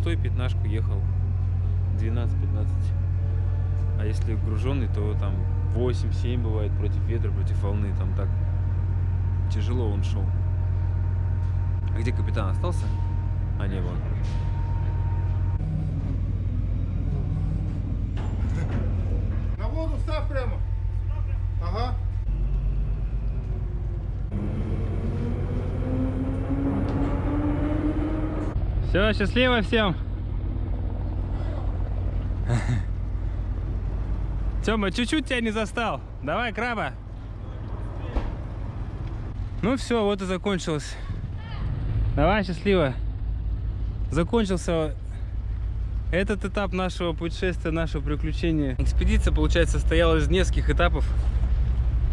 пустой, пятнашку ехал 12-15. А если груженный, то там 8-7 бывает против ветра, против волны. Там так тяжело он шел. А где капитан остался? А, не, вон. На воду ставь прямо. Ага. Все, счастливо всем. Тёма, чуть-чуть тебя не застал. Давай, краба. Ну все, вот и закончилось. Давай, счастливо. Закончился этот этап нашего путешествия, нашего приключения. Экспедиция, получается, состояла из нескольких этапов.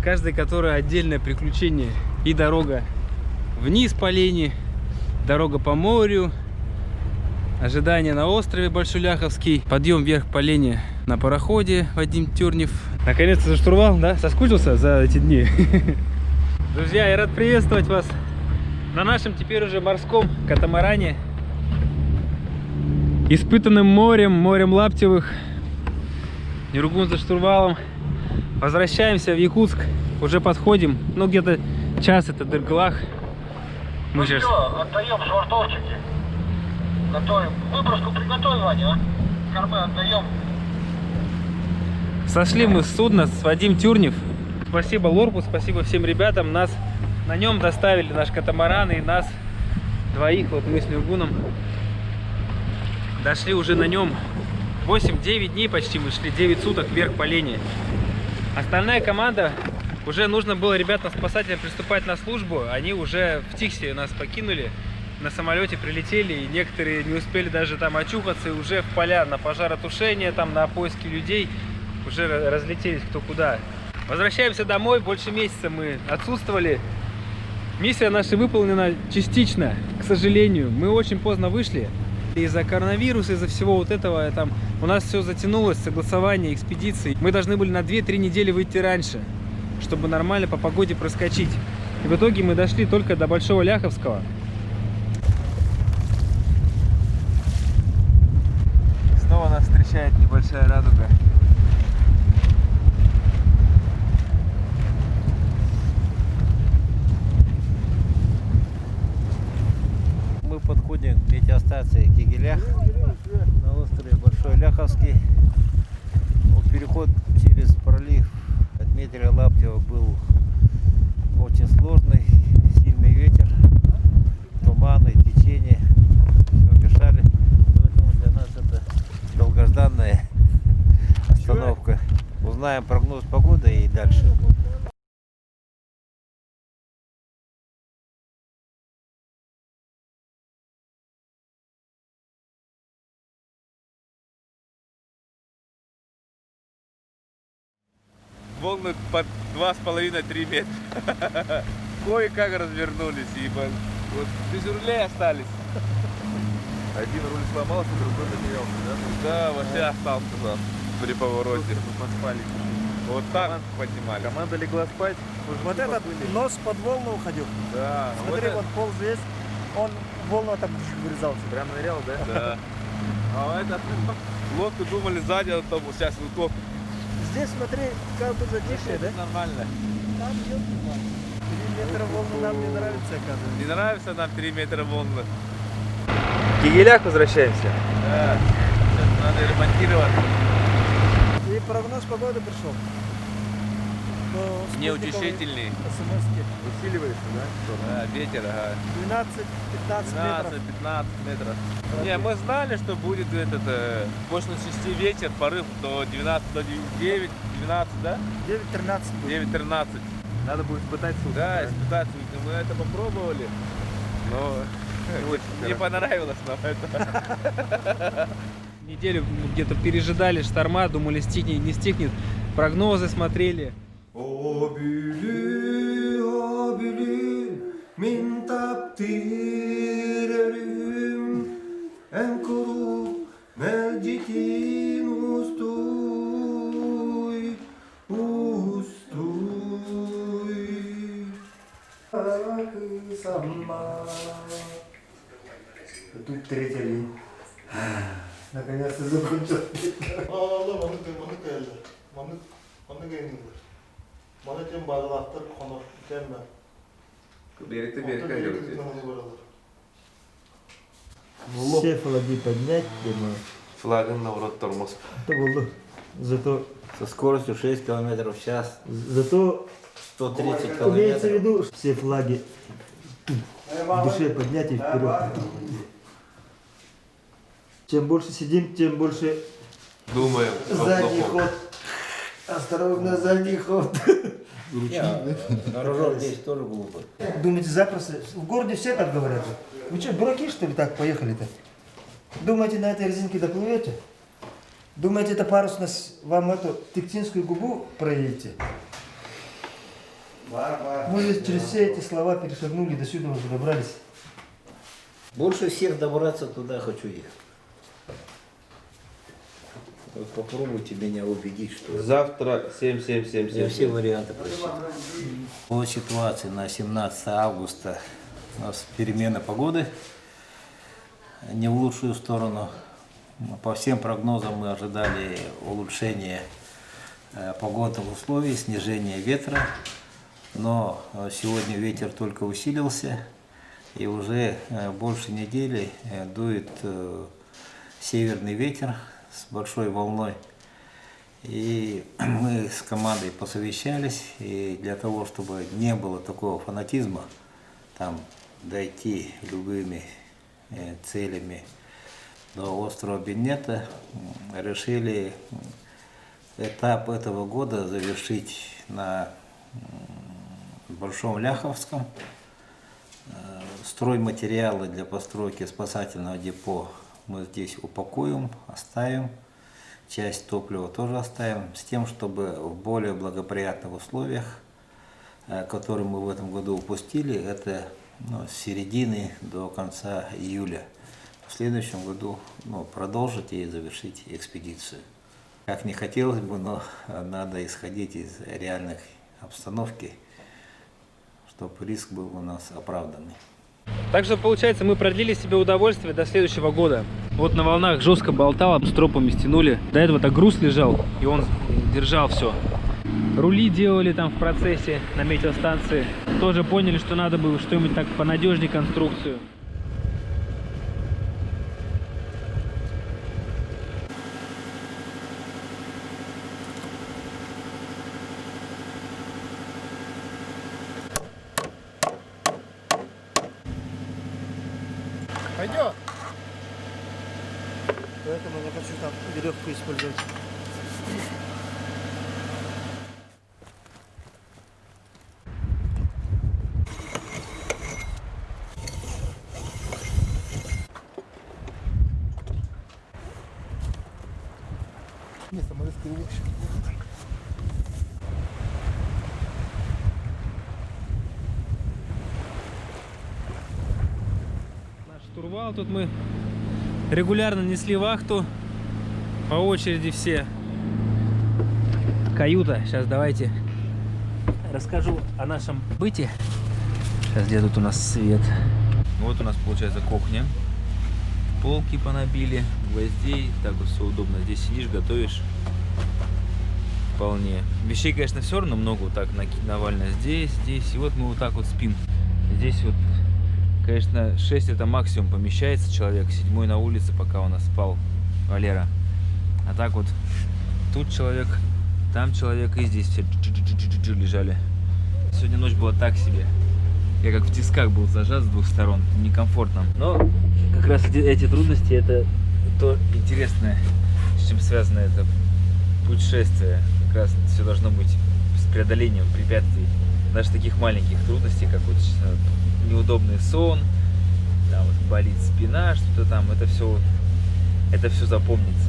Каждый, который отдельное приключение. И дорога вниз по лени, дорога по морю, ожидание на острове Большуляховский, подъем вверх по лени на пароходе Вадим Тюрнев. Наконец-то за штурвал, да? Соскучился за эти дни? Друзья, я рад приветствовать вас на нашем теперь уже морском катамаране. Испытанным морем, морем Лаптевых. Нюргун за штурвалом. Возвращаемся в Якутск. Уже подходим. Ну, где-то час это Дырглах. Мы сейчас... Все, отдаем швартовчики. Готовим. Выброску приготовим, Ваня, а? Кормы отдаем. Сошли мы с судна с Вадим Тюрнев. Спасибо Лорбу, спасибо всем ребятам. Нас на нем доставили, наш катамаран, и нас двоих, вот мы с Нюргуном, дошли уже на нем. 8-9 дней почти мы шли, 9 суток вверх по лени. Остальная команда, уже нужно было ребятам-спасателям приступать на службу. Они уже в Тихсе нас покинули, на самолете прилетели, и некоторые не успели даже там очухаться, и уже в поля на пожаротушение, там на поиски людей уже разлетелись кто куда. Возвращаемся домой, больше месяца мы отсутствовали. Миссия наша выполнена частично, к сожалению. Мы очень поздно вышли. Из-за коронавируса, из-за всего вот этого, там у нас все затянулось, согласование экспедиции. Мы должны были на 2-3 недели выйти раньше, чтобы нормально по погоде проскочить. И в итоге мы дошли только до Большого Ляховского. Снова нас встречает небольшая радуга. Мы подходим к метеостанции Кигелях на острове Большой Ляховский. Переход через пролив Дмитрия Лаптева был очень сложный, сильный ветер, туманы, течение, все мешали. Поэтому для нас это долгожданная остановка. Узнаем прогноз погоды и дальше. Волны под 2,5-3 метра. Кое-как развернулись, и вот без рулей остались. Один руль сломался, другой потерялся, да? Да, вообще остался да, при повороте. Поспали. Вот так поднимали. Команда легла спать. Вот этот нос под волну уходил. Да. Смотри, вот пол здесь, он волну так вырезался. Прям нырял, да? Да. А это лодку думали сзади, а там сейчас утоп. Здесь, смотри, как бы затишье, да? Нормально. Там идет 3 метра волны нам не нравится, оказывается. Не нравится нам 3 метра волны. В Кигелях возвращаемся. Да. Сейчас надо ремонтировать. И прогноз погоды пришел. Неутешительный. СМС-ки. Усиливается, да? Да, ветер, ага. 12-15 метров. 12-15 метров. Не, мы знали, что будет этот больше 6 ветер, порыв до 12, до 9, 12, да? 9-13 будет. 9-13. Надо будет испытать судно. Да, испытать. Мы это попробовали, но не понравилось нам это. Неделю где-то пережидали шторма, думали стихнет, не стихнет. Прогнозы смотрели. Min taptir ölüm en kuru melcitin ustuy Сама. Тут третья линия. Наконец-то закончил. Беректі беректі беректі. Все флаги поднять, думаю. Флагын наоборот тормоз. Это было. Зато, Со скоростью 6 км в час, зато 130 имеется в км. виду все флаги в душе поднять и вперед. Чем больше сидим, тем больше Думаем. задний ход. Осторожно, задний ход. На рожок здесь тоже было бы. Думаете, запросто? В городе все так говорят же. Вы что, дураки, что ли, так поехали-то? Думаете, на этой резинке доплывете? Думаете, это парус нас вам эту Тектинскую губу проедете? Мы же через все эти слова перешагнули, до сюда уже добрались. Больше всех добраться туда хочу я. Вот попробуйте меня убедить, что Завтра я 7777. все варианты просчитал. По ситуации на 17 августа у нас перемена погоды не в лучшую сторону. По всем прогнозам мы ожидали улучшения погодных условий, снижения ветра, но сегодня ветер только усилился, и уже больше недели дует северный ветер с большой волной. И мы с командой посовещались, и для того, чтобы не было такого фанатизма, там дойти любыми целями до острова Беннета, решили этап этого года завершить на Большом Ляховском. Стройматериалы для постройки спасательного депо мы здесь упакуем, оставим. Часть топлива тоже оставим, с тем, чтобы в более благоприятных условиях, которые мы в этом году упустили, это с середины до конца июля. В следующем году продолжить и завершить экспедицию. Как не хотелось бы, но надо исходить из реальной обстановки, чтобы риск был у нас оправданный. Так что получается, мы продлили себе удовольствие до следующего года. Вот на волнах жестко болтало, с тропами стянули. До этого так груз лежал, и он держал все. Рули делали там в процессе на метеостанции. Тоже поняли, что надо было что-нибудь так понадежнее конструкцию. Пойдет. Поэтому я хочу там веревку использовать. Место мы раскрыли. Наш штурвал, тут мы регулярно несли вахту, по очереди все. Каюта, сейчас давайте расскажу о нашем быте. Сейчас где тут у нас свет. Вот у нас получается кухня. Полки понабили, гвоздей, так вот все удобно. Здесь сидишь, готовишь. Вполне. Вещей, конечно, все равно много, вот так навально здесь. И вот мы вот так вот спим. Здесь вот, конечно, 6 это максимум помещается человек. 7-й на улице, пока у нас спал Валера. А так вот, тут человек, там человек, и здесь все лежали. Сегодня ночь была так себе. Я как в тисках был зажат с двух сторон, некомфортно. Но как раз эти трудности, это то интересное, с чем связано это путешествие. Как раз все должно быть с преодолением препятствий, даже таких маленьких трудностей, как вот неудобный сон, там вот болит спина, что-то там, это все запомнится.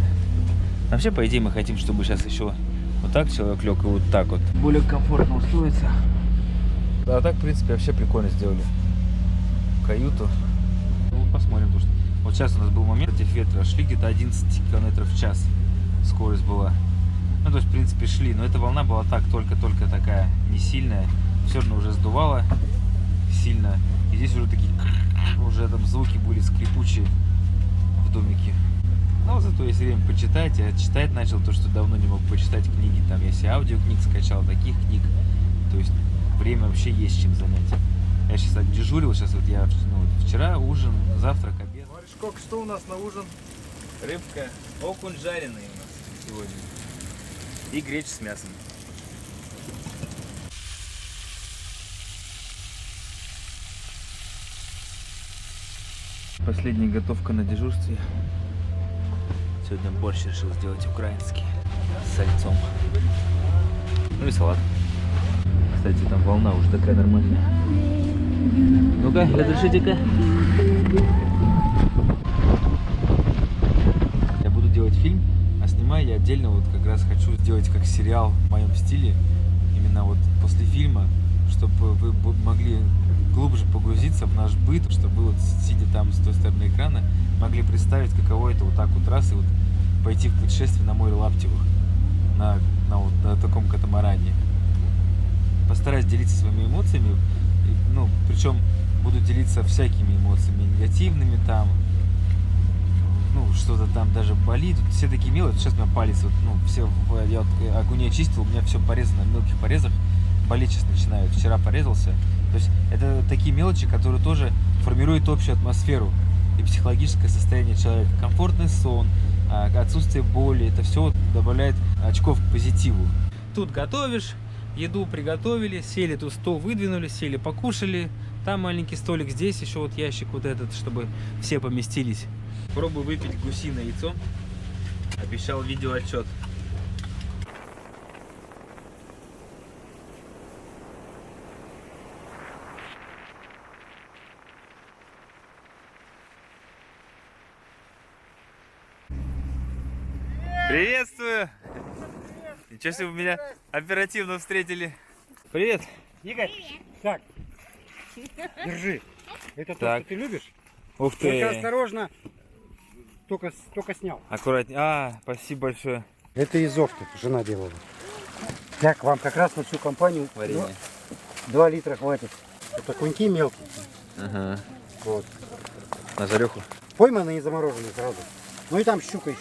Вообще, по идее, мы хотим, чтобы сейчас еще вот так человек лег и вот так вот. Более комфортно устроиться. А так, в принципе, вообще прикольно сделали каюту. Ну, посмотрим, потому что вот сейчас у нас был момент, против ветра шли где-то 11 км в час скорость была. Ну, то есть, в принципе, шли, но эта волна была так, только такая, не сильная. Все равно уже сдувало сильно. И здесь уже такие, уже там звуки были скрипучие в домике. Но зато есть время почитать. Я читать начал то, что давно не мог почитать книги. Там я себе аудиокниг скачал, таких книг. То есть время вообще есть чем занять. Я сейчас дежурил, сейчас вот я вчера ужин, завтрак, обед. Варежкок, что у нас на ужин? Рыбка, окунь жареный у нас сегодня. И гречь с мясом. Последняя готовка на дежурстве. Сегодня борщ решил сделать украинский с сальцом. Ну и салат. Кстати, там волна уже такая нормальная. Ну-ка, разрешите-ка. Я буду делать фильм, а снимаю я отдельно вот как раз хочу сделать как сериал в моем стиле. Именно вот после фильма, чтобы вы могли глубже погрузиться в наш быт, чтобы вы вот сидя там с той стороны экрана могли представить, каково это вот так вот раз и вот пойти в путешествие на море Лаптевых на таком катамаране. Постараюсь делиться своими эмоциями, ну, причем буду делиться всякими эмоциями, негативными там, ну, что-то там даже болит, тут все такие милые, сейчас у меня палец, вот, ну, все, я вот огонь чистил, у меня все порезано в мелких порезах, болеть сейчас начинает, вчера порезался, то есть это такие мелочи, которые тоже формируют общую атмосферу и психологическое состояние человека, комфортный сон, отсутствие боли, это все добавляет очков к позитиву. Тут готовишь, еду приготовили, сели, тут стол выдвинули, сели, покушали. Там маленький столик, здесь еще вот ящик вот этот, чтобы все поместились. Пробую выпить гусиное яйцо. Обещал видеоотчет. Приветствую! Ничего себе, вы меня оперативно встретили. Привет! Игорь, так, держи. Это то, Так. что ты любишь. Ух Только ты! осторожно, только снял. Аккуратнее. Спасибо большое. Это из Овки, жена делала. Так, вам как раз на всю компанию Варенье. 2 литра хватит. Это куньки мелкие. Ага. Вот. На жареху. Пойманные и замороженные сразу. Ну и там щука еще.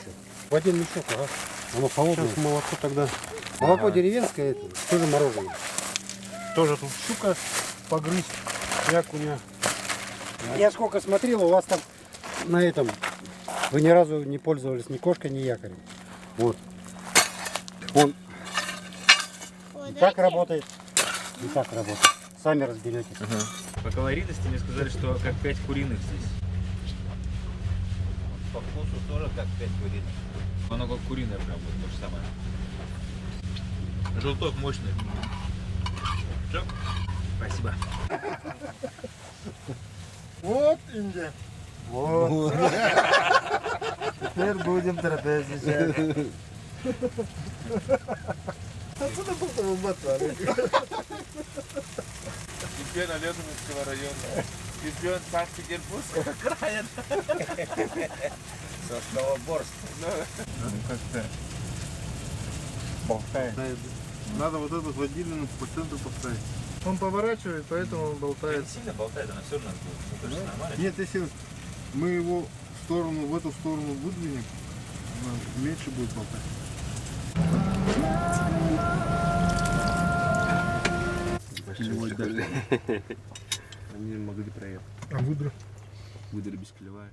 В один мешок, ага. Оно холодное. Сейчас молоко тогда. Молоко деревенское, это, тоже мороженое. Тоже тут щука погрызть, якуня. Я сколько смотрел, у вас там на этом вы ни разу не пользовались ни кошкой, ни якорем. Вот. Он и так работает, и так работает. Сами разберетесь. По калорийности мне сказали, что как 5 куриных здесь. По вкусу тоже как 5 куриных. Оно как куриное прям, вот то же самое. Желток мощный. Все? Спасибо. Вот, Индия. Вот. Теперь будем трапезничать. Отсюда потом ботали. Чемпион Алёновского района. Чемпион Санкт-Петербургского края. Сосновоборство. Ну как-то болтает. Надо вот этот водильник по центру поставить. Он поворачивает, поэтому он болтает. Сильно болтает, она все равно будет нормально. Нет, если мы его в сторону, в эту сторону выдвинем, она меньше будет болтать. Они могли проехать. А выдра? Выдали бесклевая.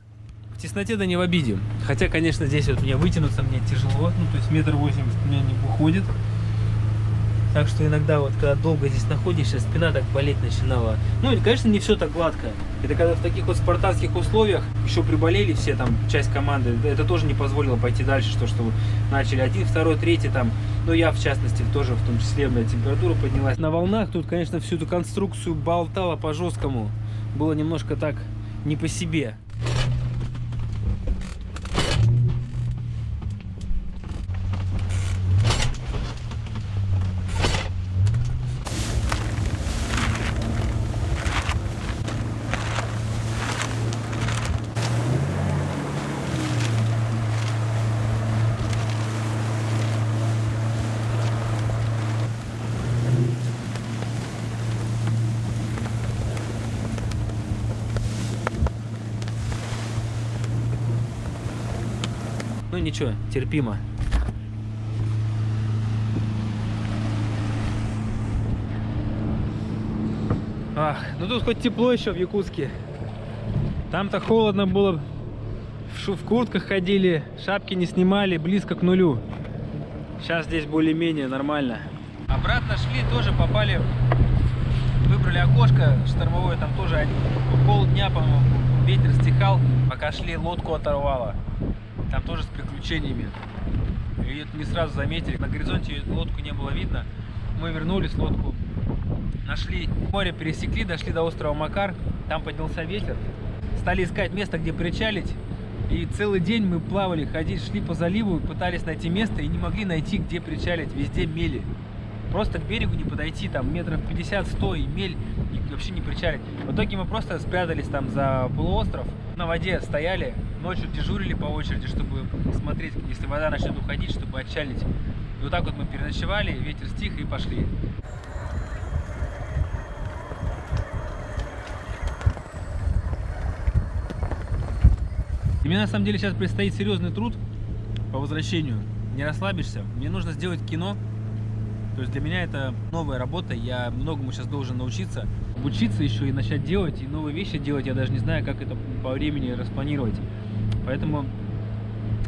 В тесноте да не в обиде. Хотя, конечно, здесь вот мне вытянуться мне тяжело. Ну, то есть 1,80 м у меня не выходит. Так что иногда вот когда долго здесь находишься, спина так болеть начинала. Ну и, конечно, не все так гладко. Это когда в таких вот спартанских условиях еще приболели все там, часть команды, это тоже не позволило пойти дальше, что начали 1, 2, 3 там. Ну я в частности тоже, в том числе, у меня температура поднялась. На волнах тут, конечно, всю эту конструкцию болтало по жесткому. Было немножко так не по себе. Ну ничего, терпимо. Ах, ну тут хоть тепло еще в Якутске. Там-то холодно было. В куртках ходили, шапки не снимали, близко к нулю. Сейчас здесь более-менее нормально. Обратно шли, тоже попали, выбрали окошко штормовое, там тоже полдня, по-моему, ветер стихал, пока шли, лодку оторвало. Там тоже с приключениями. И это не сразу заметили, на горизонте лодку не было видно. Мы вернулись, лодку нашли, море пересекли, дошли до острова Макар, там поднялся ветер. Стали искать место, где причалить. И целый день мы плавали, ходили, шли по заливу, пытались найти место и не могли найти, где причалить. Везде мели. Просто к берегу не подойти, там метров 50-100 и мель, и вообще не причалить. В итоге мы просто спрятались там за полуостров, на воде стояли, ночью дежурили по очереди, чтобы смотреть, если вода начнет уходить, чтобы отчалить. И вот так вот мы переночевали, ветер стих и пошли. И мне на самом деле сейчас предстоит серьезный труд по возвращению. Не расслабишься. Мне нужно сделать кино. То есть для меня это новая работа. Я многому сейчас должен научиться. Обучиться еще и начать делать. И новые вещи делать. Я даже не знаю, как это по времени распланировать. Поэтому,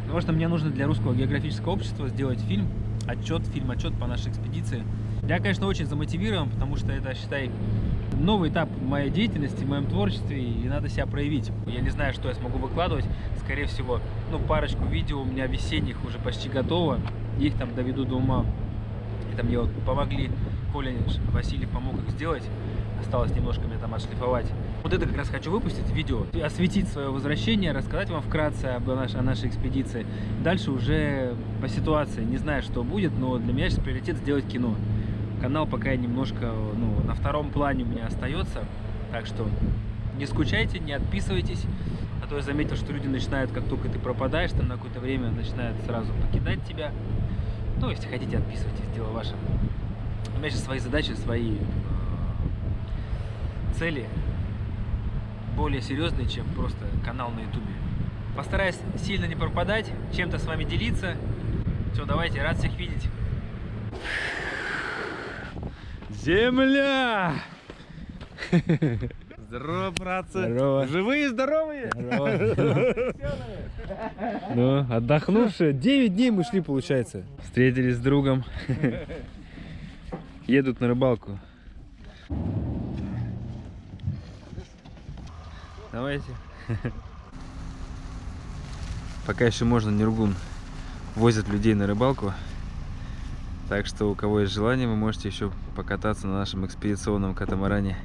потому что мне нужно для Русского географического общества сделать фильм-отчет по нашей экспедиции. Я, конечно, очень замотивирован, потому что это, считай, новый этап в моей деятельности, в моем творчестве, и надо себя проявить. Я не знаю, что я смогу выкладывать. Скорее всего, парочку видео у меня весенних уже почти готово. Их там доведу до ума. И там мне вот помогли, Коля Васильев помог их сделать. Осталось немножко мне там отшлифовать. Вот это как раз хочу выпустить видео, осветить свое возвращение, рассказать вам вкратце о нашей экспедиции. Дальше уже по ситуации, не знаю, что будет, но для меня сейчас приоритет сделать кино. Канал пока немножко, на втором плане у меня остается, так что не скучайте, не отписывайтесь, а то я заметил, что люди начинают, как только ты пропадаешь, там на какое-то время начинают сразу покидать тебя. Ну, если хотите, отписывайтесь, дело ваше. У меня сейчас свои задачи, свои цели более серьезные, чем просто канал на ютубе. Постараюсь сильно не пропадать, чем-то с вами делиться. Все, давайте, рад всех видеть. Земля! Здорово, братцы! Здорово! Живые, здоровые! Здорово! Ну, отдохнувшие. 9 дней мы шли, получается. Встретились с другом. Едут на рыбалку. Давайте. Пока еще можно, Нюргун возят людей на рыбалку. Так что у кого есть желание, вы можете еще покататься на нашем экспедиционном катамаране.